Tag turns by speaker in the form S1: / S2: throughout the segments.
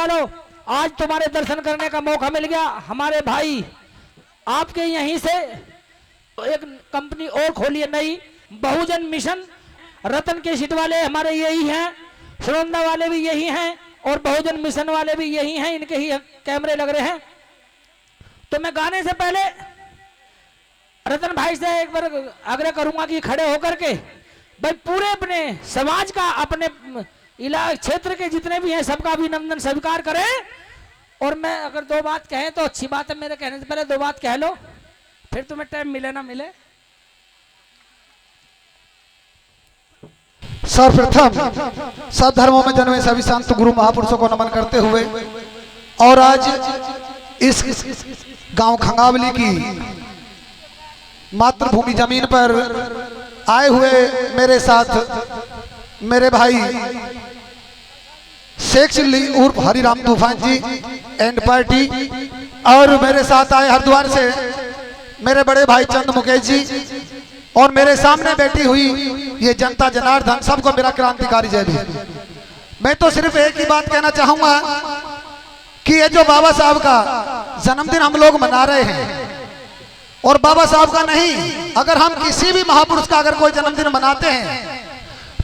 S1: वालों, आज तुम्हारे दर्शन करने का मौका मिल गया। हमारे भाई आपके यहीं से एक कंपनी और खोली है नई, बहुजन मिशन। रतन के सीट वाले हमारे यही हैं, सुनंदा वाले भी यही हैं और बहुजन मिशन वाले भी यही हैं, इनके ही कैमरे लग रहे हैं। तो मैं गाने से पहले रतन भाई से एक बार आग्रह करूंगा कि खड़े होकर के भाई पूरे अपने समाज का, अपने इलाके क्षेत्र के जितने भी हैं सबका अभिनंदन स्वीकार करें। और मैं अगर दो बात कहें तो अच्छी बात है, मेरे कहने से पहले दो बात कह लो, फिर तुम्हें टाइम मिले ना मिले।
S2: सर्वप्रथम सब धर्मों में जन्मे सभी संत गुरु महापुरुषों को नमन करते हुए और आज इस गांव खंगावली की मातृभूमि जमीन पर आए हुए मेरे साथ मेरे भाई शेख चिल्ली उर्फ हरिराम तूफान जी एंड पार्टी, और मेरे साथ आए हरिद्वार से मेरे बड़े भाई चंद मुकेश जी, और मेरे सामने बैठी हुई ये जनता जनार्दन, सबको मेरा क्रांतिकारी जय भीम। मैं तो सिर्फ एक ही बात कहना चाहूंगा कि ये जो बाबा साहब का जन्मदिन हम लोग मना रहे हैं, और बाबा साहब का नहीं, अगर हम किसी भी महापुरुष का अगर कोई जन्मदिन मनाते हैं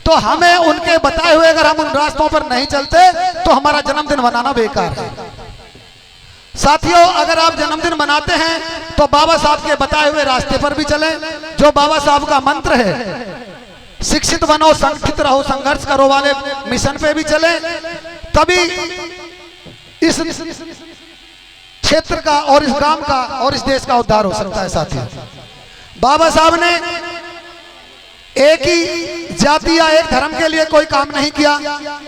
S2: तो हमें उनके बताए हुए अगर हम उन रास्तों पर नहीं चलते तो हमारा जन्मदिन मनाना बेकार है। साथियों, अगर आप जन्मदिन मनाते हैं तो बाबा साहब के बताए हुए रास्ते पर भी चलें। जो बाबा साहब का मंत्र है, शिक्षित बनो, संगठित रहो, संघर्ष करो वाले मिशन पे भी चलें, तभी इस क्षेत्र का और इस ग्राम का और इस देश का उद्धार हो सकता है। साथियों, बाबा साहब ने एक ही जाति या एक धर्म के लिए कोई काम नहीं किया,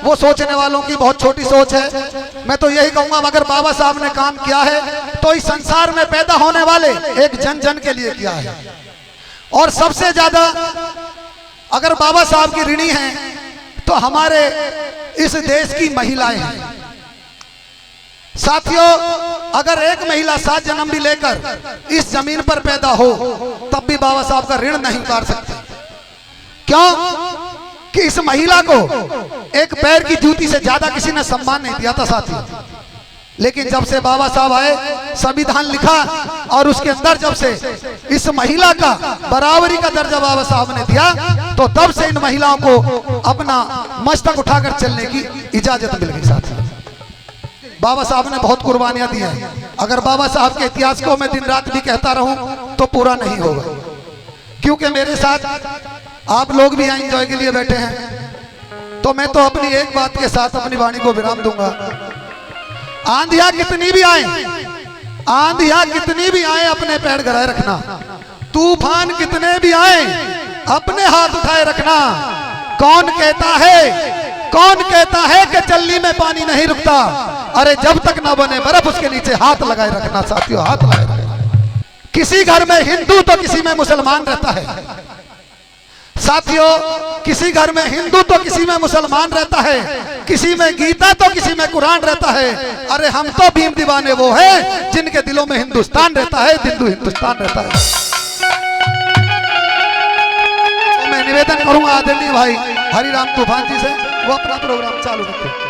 S2: वो सोचने वालों की बहुत छोटी सोच है। मैं तो यही कहूंगा, मगर बाबा साहब ने काम किया है तो इस संसार में पैदा होने वाले एक जन जन के लिए किया है। और सबसे ज्यादा अगर बाबा साहब की ऋणी हैं तो हमारे इस देश की महिलाएं हैं। साथियों, अगर एक महिला 7 जन्म भी लेकर इस जमीन पर पैदा हो तब भी बाबा साहब का ऋण नहीं उतार सकते। क्यों? कि इस महिला को एक पैर की जूती से ज्यादा किसी ने सम्मान नहीं दिया था साथियों। लेकिन जब से बाबा साहब आए, संविधान लिखा और उसके अंदर जब से इस महिला का बराबरी का दर्जा बाबा साहब ने दिया, तो तब से इन महिलाओं को अपना मस्तक उठाकर चलने की इजाजत मिल गई। साथियों, बाबा साहब ने बहुत कुर्बानियां दी हैं। अगर बाबा साहब के इतिहास को मैं दिन रात भी कहता रहूं तो पूरा नहीं होगा, क्योंकि मेरे साथ आप लोग भी यहाँ एंजॉय के लिए बैठे हैं। तो मैं तो अपनी एक बात के साथ अपनी वाणी को विराम दूंगा। आंधियां कितनी भी आए, आंधियां कितनी भी आए, अपने पैर गड़ाए रखना। तूफान कितने भी आए, अपने हाथ उठाए रखना। कौन कहता है कि चल्ली में पानी नहीं रुकता? अरे जब तक ना बने बर्फ उसके नीचे हाथ लगाए रखना। साथियों, हाथ लगाए रखना। किसी घर में हिंदू तो किसी में मुसलमान रहता है। साथियों, किसी घर में हिंदू तो किसी में मुसलमान रहता है, किसी में गीता तो किसी में कुरान रहता है। अरे हम तो भीम दीवाने वो हैं जिनके दिलों में हिंदुस्तान रहता है, हिंदुस्तान रहता है। तो मैं निवेदन करूंगा आदरणीय भाई हरिराम तूफान जी से, वो अपना प्रोग्राम चालू रखें।